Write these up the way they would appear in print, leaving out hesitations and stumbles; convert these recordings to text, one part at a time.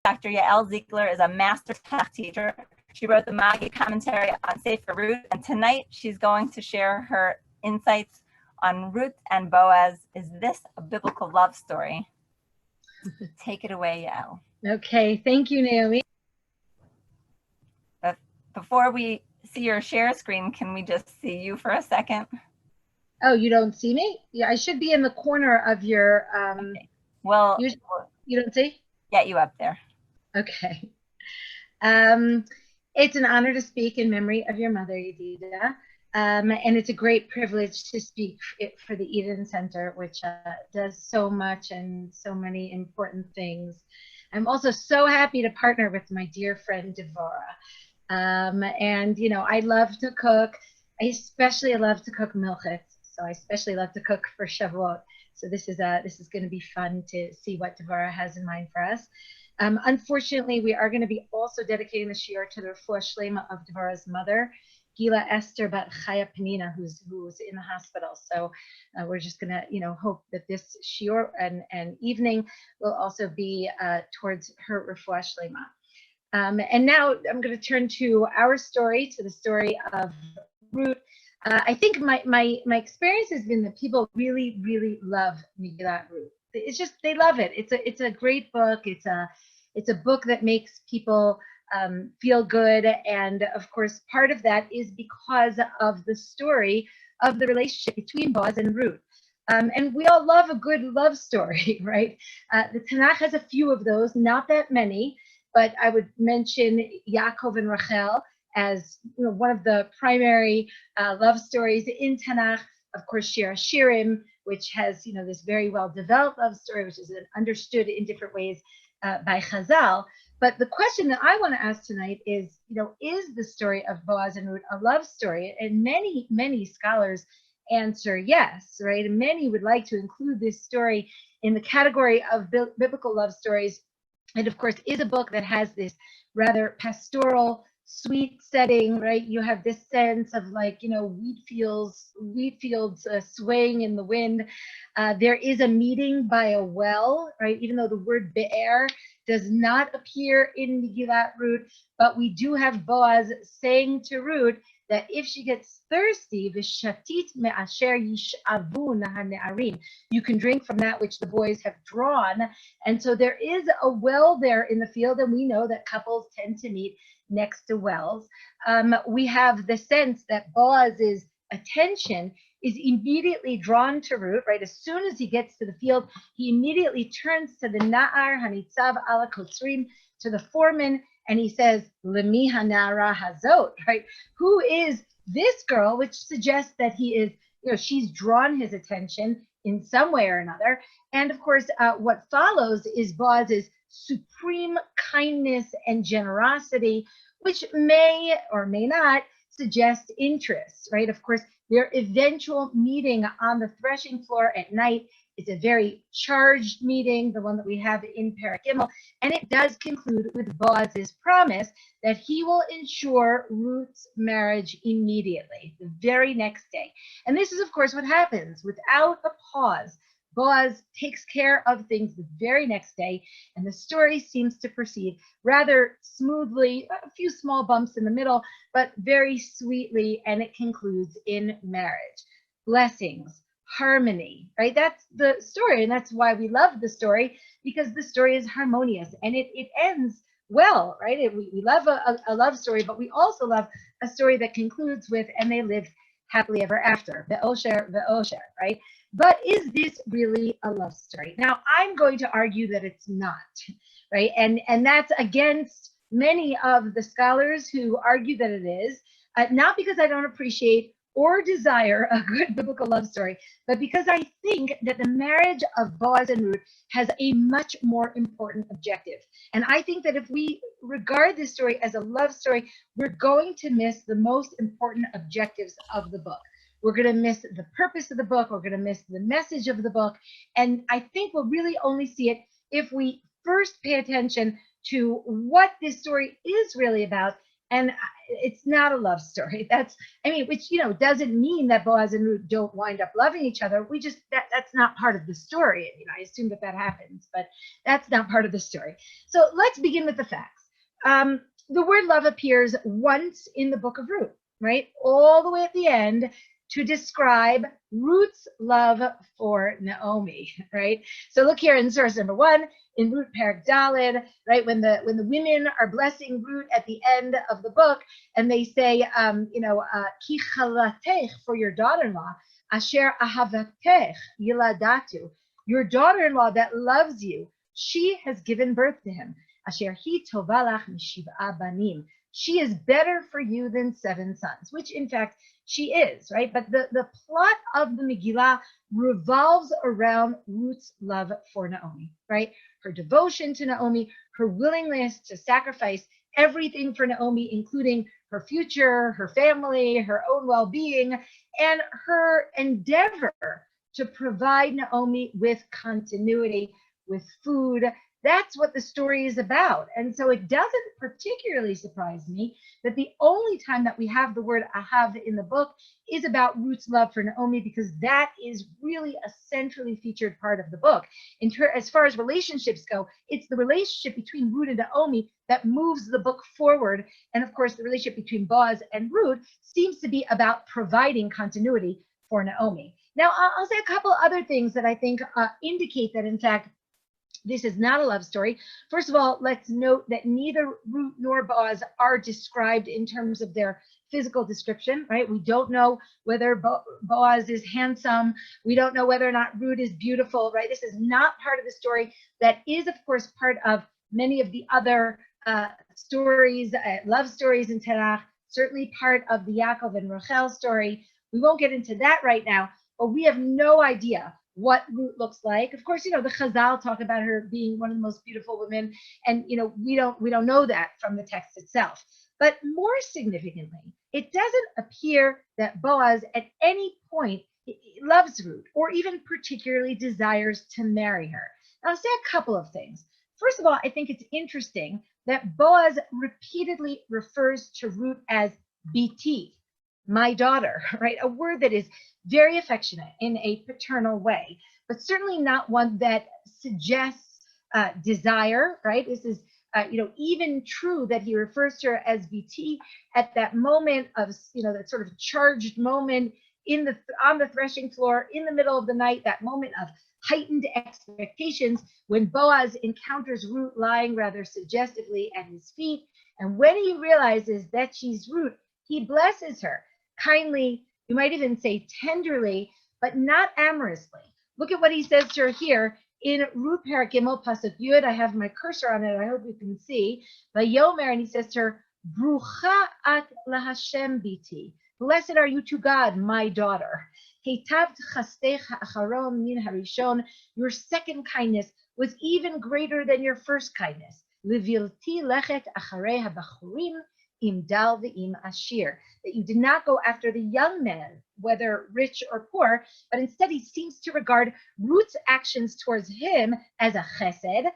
Dr. Yael Ziegler is a master Tanakh teacher. She wrote the Magi commentary on Sefer Ruth, and tonight she's going to share her insights on Ruth and Boaz. Is this a biblical love story? Take it away, Yael. Okay, thank you, Naomi. But before we see your share screen, can we just see you for a second? Oh, you don't see me? Yeah, I should be in the corner of your, okay. Well, you don't see? Get you up there. Okay. It's an honor to speak in memory of your mother, Yedida. And it's a great privilege to speak for the Eaton Centre, which does so much and so many important things. I'm also so happy to partner with my dear friend, Devorah. And, you know, I love to cook. I especially love to cook milchit. So I especially love to cook for Shavuot. So this is going to be fun to see what Devorah has in mind for us. Unfortunately, we are going to be also dedicating the shiur to the refuah shlema of Devorah's mother, Gila Esther Bat Chaya Penina, who's in the hospital. So we're just going to, you know, hope that this shiur and evening will also be towards her refuah shlema. And now I'm going to turn to our story, to the story of Ruth. I think my experience has been that people really, really love Megillah Ruth. It's just, they love it. It's a great book. It's a book that makes people feel good. And of course, part of that is because of the story of the relationship between Boaz and Ruth. And we all love a good love story, right? The Tanakh has a few of those, not that many, but I would mention Yaakov and Rachel as, you know, one of the primary love stories in Tanakh. Of course, Shirim, which has, you know, this very well developed love story, which is understood in different ways by Chazal. But the question that I want to ask tonight is, you know, is the story of Boaz and Ruth a love story? And many, many scholars answer yes, right? And many would like to include this story in the category of biblical love stories. And of course, is a book that has this rather pastoral, sweet setting, right? You have this sense of, like, you know, wheat fields swaying in the wind. There is a meeting by a well, right? Even though the word be'er does not appear in Megillah Ruth, but we do have Boaz saying to Ruth that if she gets thirsty, v'shatit me'asher yishavun ha'ne'arim, you can drink from that which the boys have drawn. And so there is a well there in the field, and we know that couples tend to meet next to wells. We have the sense that Boaz's attention is immediately drawn to Ruth, right? As soon as he gets to the field, he immediately turns to the Na'ar Hanitzav ala Kotzrim, to the foreman, and he says, Lemi hanara hazot, right? Who is this girl? Which suggests that he is, you know, she's drawn his attention in some way or another. And of course, what follows is Boaz's supreme kindness and generosity, which may or may not suggest interest, right? Of course, their eventual meeting on the threshing floor at night is a very charged meeting, the one that we have in Perek Gimel, and it does conclude with Boaz's promise that he will ensure Ruth's marriage immediately, the very next day. And this is, of course, what happens. Without a pause, Boaz takes care of things the very next day, and the story seems to proceed rather smoothly, a few small bumps in the middle, but very sweetly, and it concludes in marriage. Blessings, harmony, right? That's the story, and that's why we love the story, because the story is harmonious, and it ends well, right? We love a love story, but we also love a story that concludes with, and they lived happily ever after, ve'osher, right? But is this really a love story? Now, I'm going to argue that it's not, right? And that's against many of the scholars who argue that it is, not because I don't appreciate or desire a good biblical love story, but because I think that the marriage of Boaz and Ruth has a much more important objective. And I think that if we regard this story as a love story, we're going to miss the most important objectives of the book. We're going to miss the purpose of the book. We're going to miss the message of the book. And I think we'll really only see it if we first pay attention to what this story is really about, And it's not a love story. Which, doesn't mean that Boaz and Ruth don't wind up loving each other. That's not part of the story. I assume that happens, but that's not part of the story. So let's begin with the facts. The word love appears once in the book of Ruth, right? All the way at the end to describe Ruth's love for Naomi, right? So look here in source number 1, in Ruth Perek Daled, right? When the women are blessing Ruth at the end of the book, and they say, ki chalatech, for your daughter-in-law, asher ahavatech yiladatu, your daughter-in-law that loves you, she has given birth to him. Asher hi tovalach mishiv'a banim. She is better for you than 7 sons, which in fact she is, right? But the plot of the Megillah revolves around Ruth's love for Naomi, right? Her devotion to Naomi, her willingness to sacrifice everything for Naomi, including her future, her family, her own well-being, and her endeavor to provide Naomi with continuity, with food. That's what the story is about. And so it doesn't particularly surprise me that the only time that we have the word ahav in the book is about Ruth's love for Naomi, because that is really a centrally featured part of the book. As far as relationships go, it's the relationship between Ruth and Naomi that moves the book forward. And of course, the relationship between Boaz and Ruth seems to be about providing continuity for Naomi. Now, I'll say a couple other things that I think indicate that, in fact, this is not a love story. First of all, let's note that neither Ruth nor Boaz are described in terms of their physical description, right? We don't know whether Boaz is handsome. We don't know whether or not Ruth is beautiful, right? This is not part of the story. That is, of course, part of many of the other stories, love stories in Tanakh, certainly part of the Yaakov and Rachel story. We won't get into that right now, but we have no idea what Ruth looks like. Of course, the Chazal talk about her being one of the most beautiful women, and we don't know that from the text itself. But more significantly, it doesn't appear that Boaz at any point loves Ruth or even particularly desires to marry her. Now, I'll say a couple of things. First of all, I think it's interesting that Boaz repeatedly refers to Ruth as biti, my daughter, right? A word that is very affectionate in a paternal way, but certainly not one that suggests desire, right? This is, even true that he refers to her as BT at that moment of, that sort of charged moment on the threshing floor in the middle of the night, that moment of heightened expectations when Boaz encounters Ruth lying rather suggestively at his feet. And when he realizes that she's Ruth, he blesses her kindly, you might even say tenderly, but not amorously. Look at what he says to her here in Ruth Perek Gimel Pasuk Yud. I have my cursor on it. I hope you can see. Vayomer, and he says to her, Brucha at laHashem biti. Blessed are you to God, my daughter. Heitav chastech acharon min harishon. Your second kindness was even greater than your first kindness. Levilti lechet acharei habachurim im dal ve'im ashir. That you did not go after the young man, whether rich or poor, but instead he seems to regard Ruth's actions towards him as a chesed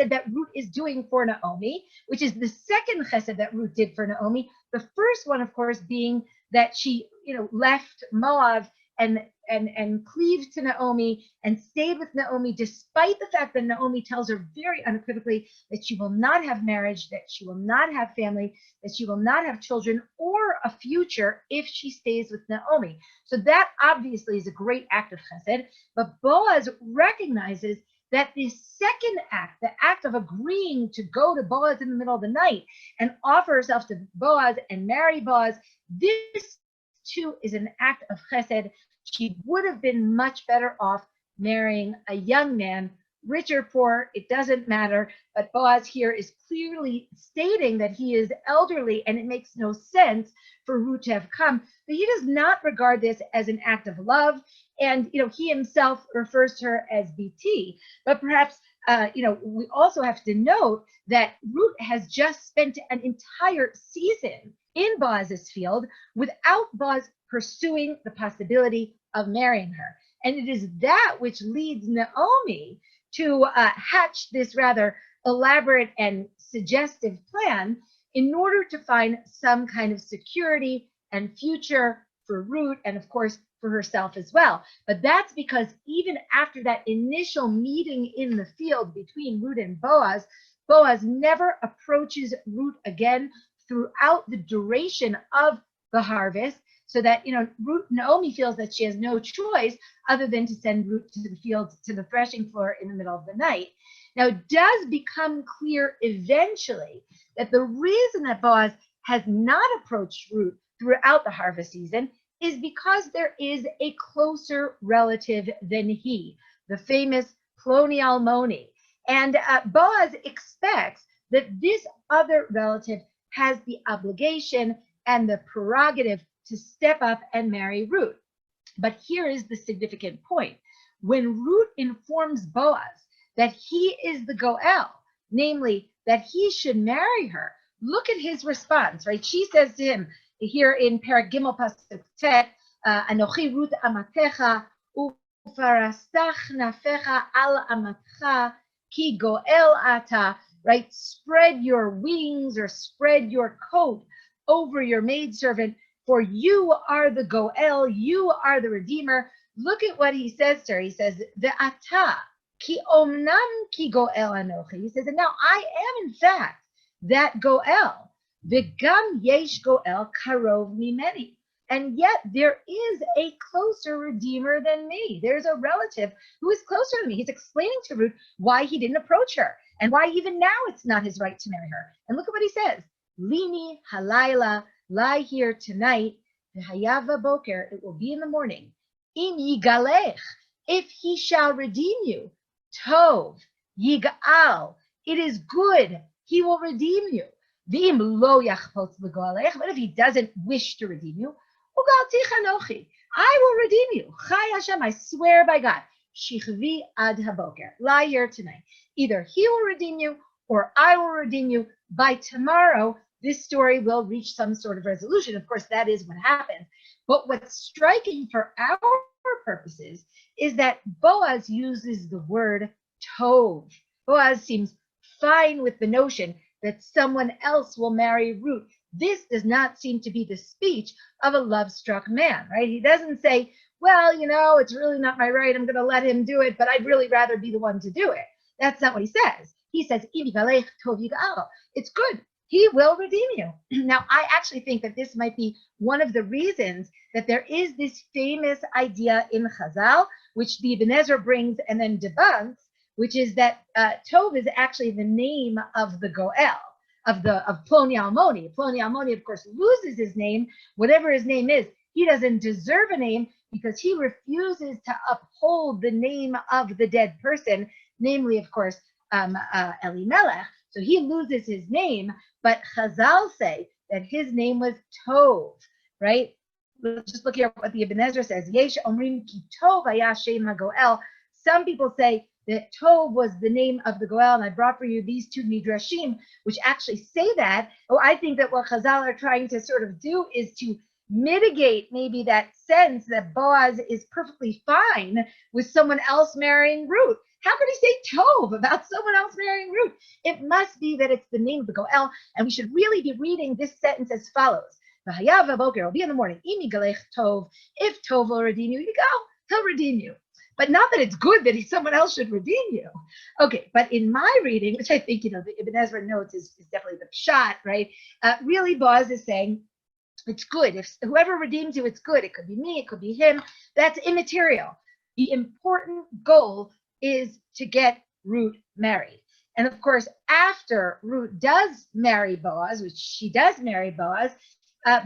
that Ruth is doing for Naomi, which is the second chesed that Ruth did for Naomi. The first one, of course, being that she, left Moab and cleaved to Naomi and stayed with Naomi, despite the fact that Naomi tells her very unequivocally that she will not have marriage, that she will not have family, that she will not have children or a future if she stays with Naomi. So that obviously is a great act of chesed, but Boaz recognizes that the second act, the act of agreeing to go to Boaz in the middle of the night and offer herself to Boaz and marry Boaz, this too is an act of chesed. She would have been much better off marrying a young man, rich or poor, it doesn't matter. But Boaz here is clearly stating that he is elderly and it makes no sense for Ruth to have come. But he does not regard this as an act of love. And, he himself refers to her as BT. But perhaps, we also have to note that Ruth has just spent an entire season in Boaz's field without Boaz pursuing the possibility of marrying her. And it is that which leads Naomi to hatch this rather elaborate and suggestive plan in order to find some kind of security and future for Ruth, and of course for herself as well. But that's because even after that initial meeting in the field between Ruth and Boaz, Boaz never approaches Ruth again throughout the duration of the harvest, so that, Naomi feels that she has no choice other than to send Ruth to the field, to the threshing floor in the middle of the night. Now, it does become clear eventually that the reason that Boaz has not approached Ruth throughout the harvest season is because there is a closer relative than he, the famous Ploni Almoni. And Boaz expects that this other relative has the obligation and the prerogative to step up and marry Ruth. But here is the significant point. When Ruth informs Boaz that he is the Goel, namely that he should marry her, look at his response, right? She says to him here in Perek Gimel Pasuk Tet, Anochi Ruth amatecha ufarastach nafecha al amatcha ki Goel ata, right? Spread your wings or spread your coat over your maidservant, for you are the Goel, you are the Redeemer. Look at what he says to her. He says, Ve'ata, ki omnam ki Goel anochi. He says, and now I am in fact that Goel. Ve'gam yesh Goel karov mimeni. And yet there is a closer Redeemer than me. There's a relative who is closer to me. He's explaining to Ruth why he didn't approach her and why even now it's not his right to marry her. And look at what he says. Lini halayla, lie here tonight. V'hayava boker, it will be in the morning. Im yigalech, if he shall redeem you. Tov, yigal, it is good, he will redeem you. V'im lo yachpotz l'goalech, but if he doesn't wish to redeem you, ugalti chanochi, I will redeem you. Chai Hashem, I swear by God. Shichvi ad haboker, lie here tonight. Either he will redeem you or I will redeem you. By tomorrow, this story will reach some sort of resolution. Of course, that is what happens. But what's striking for our purposes is that Boaz uses the word tov. Boaz seems fine with the notion that someone else will marry Ruth. This does not seem to be the speech of a love-struck man, right? He doesn't say, well, it's really not my right. I'm going to let him do it, but I'd really rather be the one to do it. That's not what he says. He says, it's good. He will redeem you. Now, I actually think that this might be one of the reasons that there is this famous idea in Chazal, which the Ibn Ezra brings and then debunks, which is that Tov is actually the name of the Goel, of Ploni Almoni. Ploni Almoni, of course, loses his name, whatever his name is. He doesn't deserve a name because he refuses to uphold the name of the dead person, namely, of course, Elimelech. So he loses his name, but Chazal say that his name was Tov, right? Let's just look here what the Ibn Ezra says. Yesh omrim ki Tov haya shem haGoel. Some people say that Tov was the name of the Goel, and I brought for you these two midrashim, which actually say that. Oh, I think that what Chazal are trying to sort of do is to mitigate maybe that sense that Boaz is perfectly fine with someone else marrying Ruth. How could he say Tov about someone else marrying Ruth? It must be that it's the name of the Goel, and we should really be reading this sentence as follows. V'hayav boker, it'll be in the morning. Imi galech Tov, if Tov will redeem you, you go, he'll redeem you. But not that it's good that someone else should redeem you. Okay, but in my reading, which I think, the Ibn Ezra notes is definitely the pshat, right? Really, Boaz is saying, it's good. If whoever redeems you, it's good. It could be me, it could be him. That's immaterial. The important goal is to get Ruth married. And of course, after Ruth does marry Boaz, which she does marry Boaz,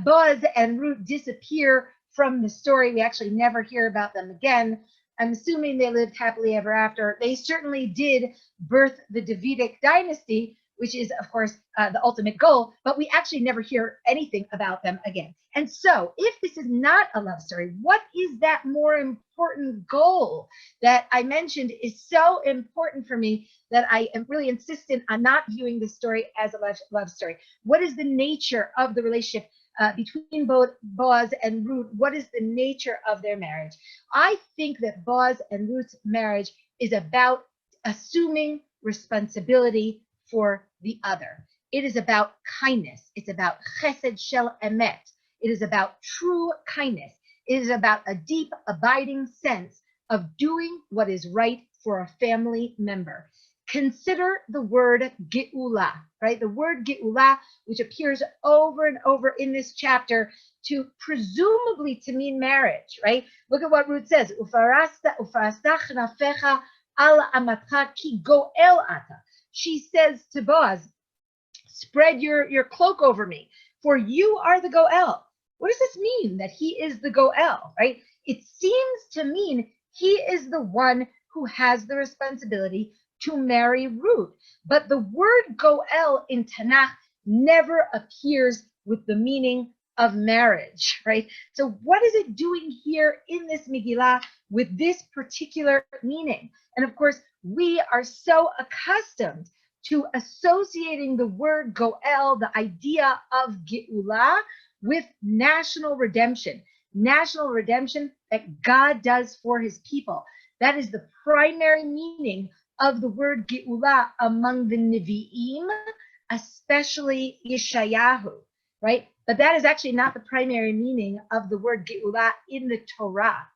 Boaz and Ruth disappear from the story. We actually never hear about them again. I'm assuming they lived happily ever after. They certainly did birth the Davidic dynasty, which is, of course, the ultimate goal, but we actually never hear anything about them again. And so if this is not a love story, what is that more important goal that I mentioned is so important for me that I am really insistent on not viewing this story as a love story? What is the nature of the relationship between Boaz and Ruth? What is the nature of their marriage? I think that Boaz and Ruth's marriage is about assuming responsibility for the other. It is about kindness. It's about chesed shel emet. It is about true kindness. It is about a deep, abiding sense of doing what is right for a family member. Consider the word geula, right? The word geula, which appears over and over in this chapter to presumably to mean marriage, right? Look at what Ruth says. Ufarasta chnafecha al amatcha ki goel ata. She says to Boaz, spread your cloak over me, for you are the goel. What does this mean, that he is the goel, right? It seems to mean he is the one who has the responsibility to marry Ruth. But the word goel in Tanakh never appears with the meaning of marriage, right? So what is it doing here in this Megillah with this particular meaning? And of course, we are so accustomed to associating the word goel, the idea of geula, with national redemption that God does for his people. That is the primary meaning of the word geula among the Nevi'im, especially Yeshayahu, right? But that is actually not the primary meaning of the word geula in the Torah.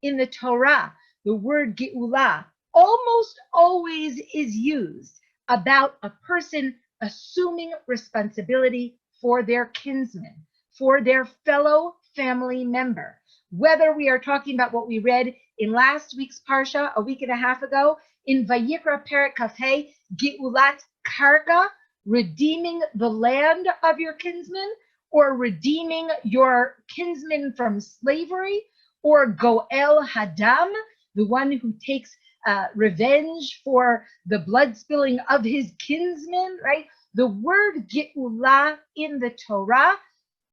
In the Torah, the word geula almost always is used about a person assuming responsibility for their kinsman, for their fellow family member. Whether we are talking about what we read in last week's Parsha, a week and a half ago, in Vayikra Perek Kafei, Geulat Karka, redeeming the land of your kinsman, or redeeming your kinsman from slavery, or Goel Hadam, the one who takes revenge for the blood spilling of his kinsman, right? The word Geulah in the Torah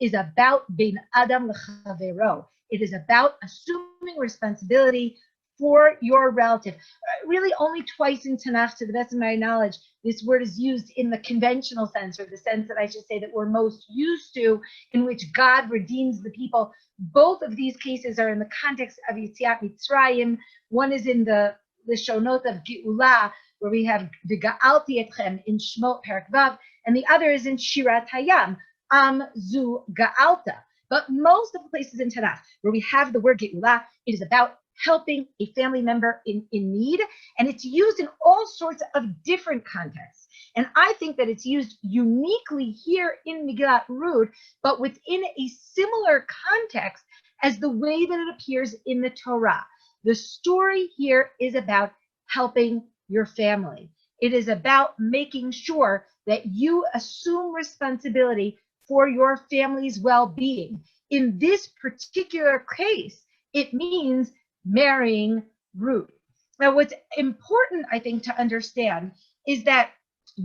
is about Bein Adam L'Chavero. It is about assuming responsibility for your relative. Really only twice in Tanakh, to the best of my knowledge, this word is used in the conventional sense, or the sense that I should say that we're most used to, in which God redeems the people. Both of these cases are in the context of Yetziat Mitzrayim. One is in the Shonot of Geulah, where we have V'ga'alti etchem in Shmot Perek Vav, and the other is in Shirat Hayam, Am Zu Ga'alta. But most of the places in Tanakh where we have the word Geulah, it is about helping a family member in need, and it's used in all sorts of different contexts. And I think that it's used uniquely here in Megillat Ruth, but within a similar context as the way that it appears in the Torah. The story here is about helping your family. It is about making sure that you assume responsibility for your family's well-being. In this particular case, it means marrying Ruth. Now, what's important, I think, to understand is that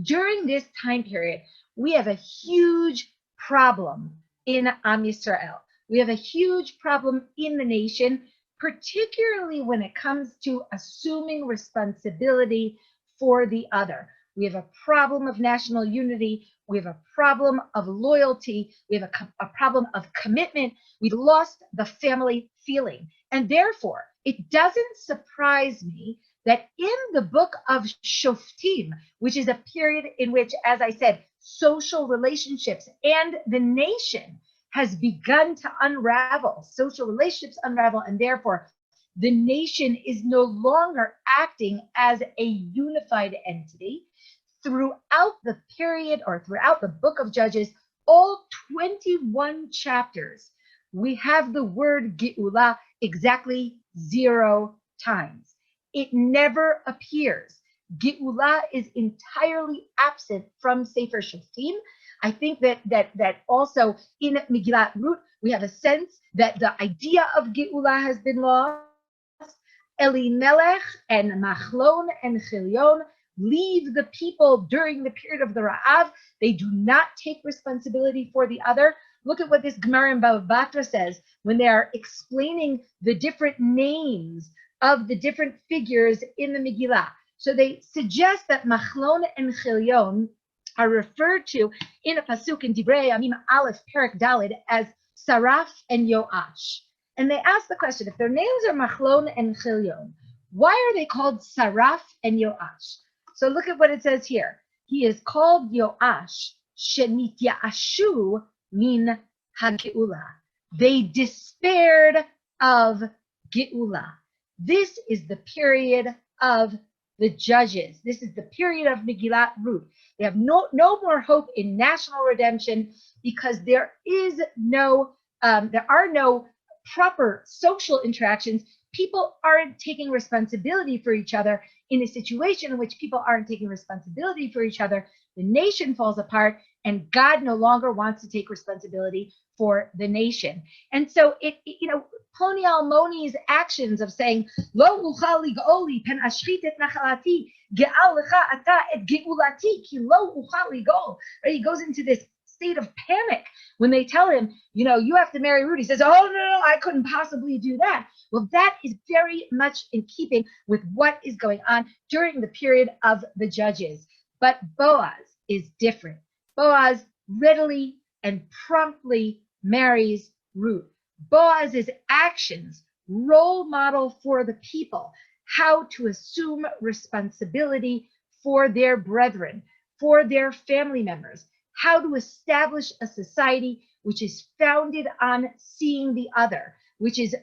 during this time period, we have a huge problem in Am Yisrael. We have a huge problem in the nation, particularly when it comes to assuming responsibility for the other. We have a problem of national unity. We have a problem of loyalty. We have a problem of commitment. We lost the family feeling. And therefore, it doesn't surprise me that in the book of Shoftim, which is a period in which, as I said, social relationships and the nation has begun to unravel, social relationships unravel, and therefore the nation is no longer acting as a unified entity. Throughout the period, or throughout the book of Judges, all 21 chapters, we have the word Geulah exactly 0 times. It never appears. Geulah is entirely absent from Sefer Shoftim. I think that also in Megillat Ruth, we have a sense that the idea of Geulah has been lost. Elimelech and Machlon and Chilion leave the people during the period of the Ra'av. They do not take responsibility for the other. Look at what this Gemara in Bava Batra says when they are explaining the different names of the different figures in the Megillah. So they suggest that Machlon and Chilion are referred to in a pasuk in Divrei Yamim Aleph Perek Daled as Saraf and Yoash. And they ask the question, if their names are Machlon and Chilion, why are they called Saraf and Yoash? So look at what it says here. He is called Yoash shenityashu min hageula. They despaired of geula. This is the period of the judges. This is the period of Megillat Ruth. They have no more hope in national redemption because there are no proper social interactions. People aren't taking responsibility for each other. In a situation in which people aren't taking responsibility for each other, the nation falls apart, and God no longer wants to take responsibility for the nation. And so Ploni Almoni's actions of saying, Lo uchal ligoli pen ashrit et nachalati ge'al lecha ata et geulati ki lo uchal ligol. He goes into this state of panic when they tell him, you have to marry Ruth. He says, oh, no, I couldn't possibly do that. Well, that is very much in keeping with what is going on during the period of the judges. But Boaz is different. Boaz readily and promptly marries Ruth. Boaz's actions role model for the people how to assume responsibility for their brethren, for their family members, how to establish a society which is founded on seeing the other, which is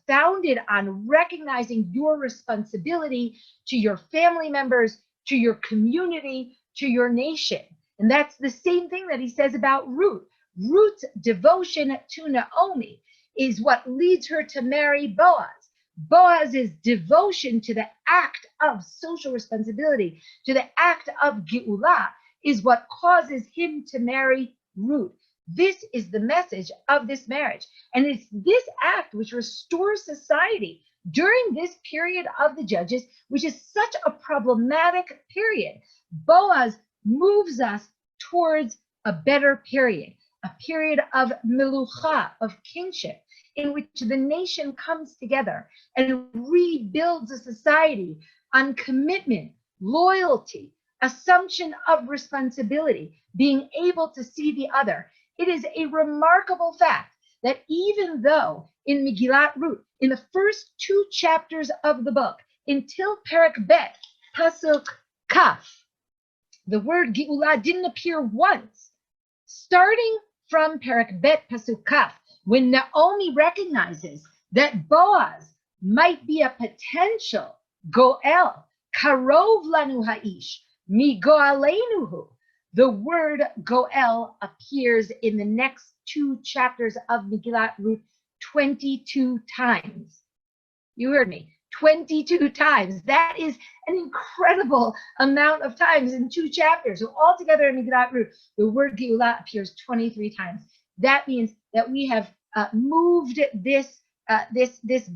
founded on recognizing your responsibility to your family members, to your community, to your nation. And that's the same thing that he says about Ruth. Ruth's devotion to Naomi is what leads her to marry Boaz. Boaz's devotion to the act of social responsibility, to the act of geula, is what causes him to marry Ruth. This is the message of this marriage. And it's this act which restores society during this period of the judges, which is such a problematic period. Boaz moves us towards a better period, a period of melucha, of kingship, in which the nation comes together and rebuilds a society on commitment, loyalty, assumption of responsibility, being able to see the other. It is a remarkable fact that even though in Megillat Ruth, in the first 2 chapters of the book, until Perek Bet, Pasuk Kaf, the word Geula didn't appear once. Starting from Perek Bet, Pasuk Kaf, when Naomi recognizes that Boaz might be a potential Goel, Karov lanu ha'ish, mi goalenuhu, the word Goel appears in the next 2 chapters of Megillat Ruth 22 times. You heard me, 22 times. That is an incredible amount of times in 2 chapters. So altogether in Megillat Ruth, the word Geula appears 23 times. That means that we have moved this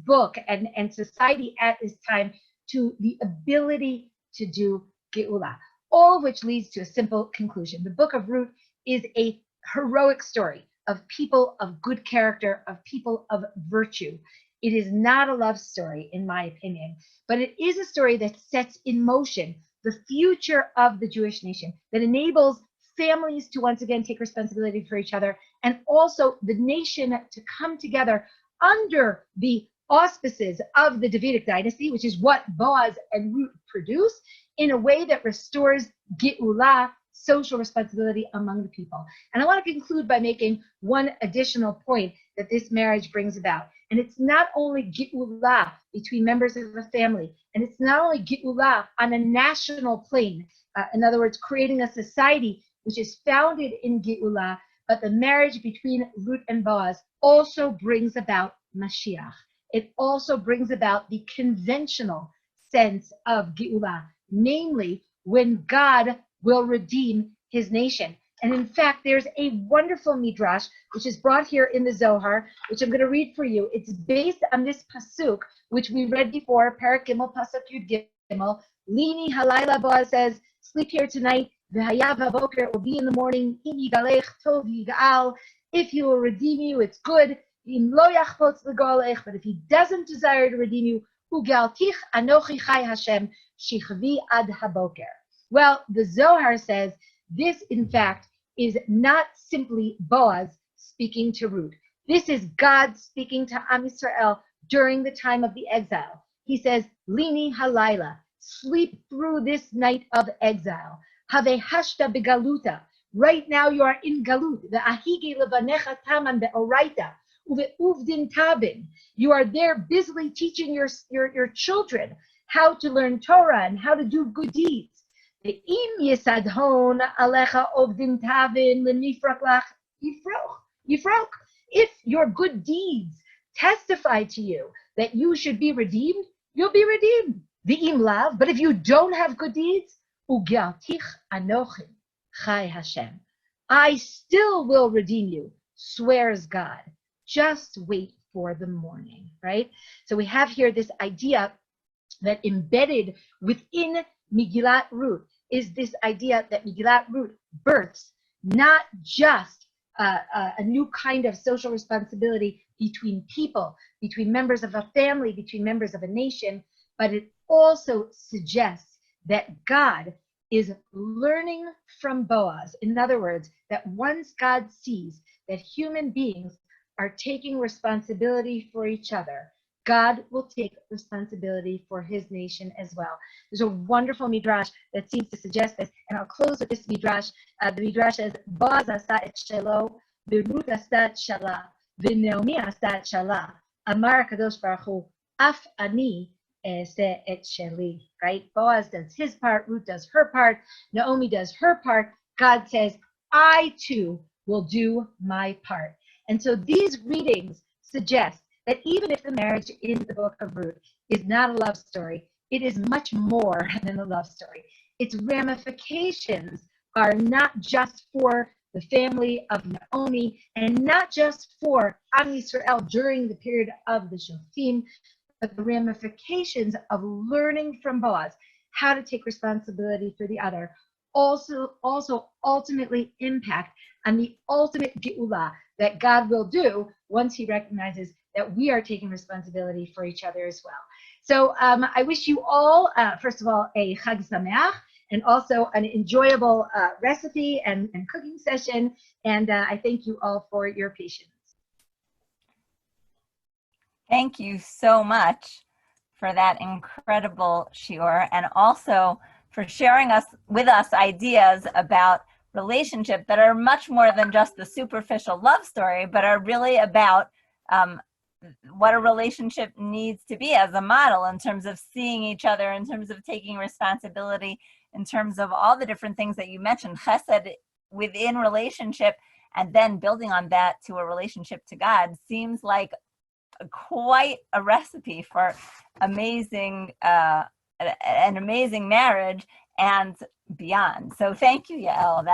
book and society at this time to the ability to do Geula, all of which leads to a simple conclusion. The book of Ruth is a heroic story of people of good character, of people of virtue. It is not a love story, in my opinion, but it is a story that sets in motion the future of the Jewish nation, that enables families to once again take responsibility for each other, and also the nation to come together under the auspices of the Davidic dynasty, which is what Boaz and Ruth produce, in a way that restores geula, social responsibility among the people. And I want to conclude by making one additional point that this marriage brings about. And it's not only geula between members of a family, and it's not only geula on a national plane, in other words, creating a society which is founded in geula, but the marriage between Ruth and Boaz also brings about Mashiach. It also brings about the conventional sense of geula, namely when God will redeem his nation. And in fact, there's a wonderful midrash, which is brought here in the Zohar, which I'm going to read for you. It's based on this pasuk, which we read before, Perek Gimel, Pasuk Yud Gimel. Lini halayla, Boaz says, sleep here tonight. V'hayav haboker, it will be in the morning. Im yigalech tov yigal. If he will redeem you, it's good. Im lo yachpotz l'golech, but if he doesn't desire to redeem you, ugaltich anochi chai Hashem shichvi ad haboker. Well, the Zohar says this, in fact, is not simply Boaz speaking to Ruth. This is God speaking to Am Yisrael during the time of the exile. He says, Lini halayla, sleep through this night of exile. Have hashta begaluta, Right now you are in galut. Ve'ahige levanecha taman be'oraita uve'uvdin tabin. You are there busily teaching your children how to learn Torah and how to do good deeds. Ve'im yisadhon alecha ovdin tavin lenifrak lach yifroch. If your good deeds testify to you that you should be redeemed, you'll be redeemed. Ve'im lav. But if you don't have good deeds, ugyaltich anochim. Chai Hashem, I still will redeem you, swears God. Just wait for the morning, right? So we have here this idea that embedded within Megillat Ruth is this idea that Megillat Ruth births not just a new kind of social responsibility between people, between members of a family, between members of a nation, but it also suggests that God is learning from Boaz. In other words, that once God sees that human beings are taking responsibility for each other, God will take responsibility for his nation as well. There's a wonderful midrash that seems to suggest this, and I'll close with this midrash. The midrash says, Boaz asa et shelo, Ruth asa et shala, Naomi asa et shala, Amar Kadosh Baruch Hu, Af ani et sheli, right? Boaz does his part, Ruth does her part, Naomi does her part. God says, I too will do my part. And so these readings suggest that even if the marriage in the book of Ruth is not a love story, it is much more than a love story. Its ramifications are not just for the family of Naomi and not just for Am Yisrael during the period of the Shoftim, but the ramifications of learning from Boaz how to take responsibility for the other also ultimately impact on the ultimate geula that God will do once he recognizes that we are taking responsibility for each other as well. So I wish you all, first of all, a Chag Sameach, and also an enjoyable recipe and cooking session. And I thank you all for your patience. Thank you so much for that incredible shiur, and also for sharing with us ideas about relationships that are much more than just the superficial love story, but are really about what a relationship needs to be as a model in terms of seeing each other, in terms of taking responsibility, in terms of all the different things that you mentioned, chesed within relationship, and then building on that to a relationship to God seems like quite a recipe for amazing, an amazing marriage and beyond. So thank you, Yael.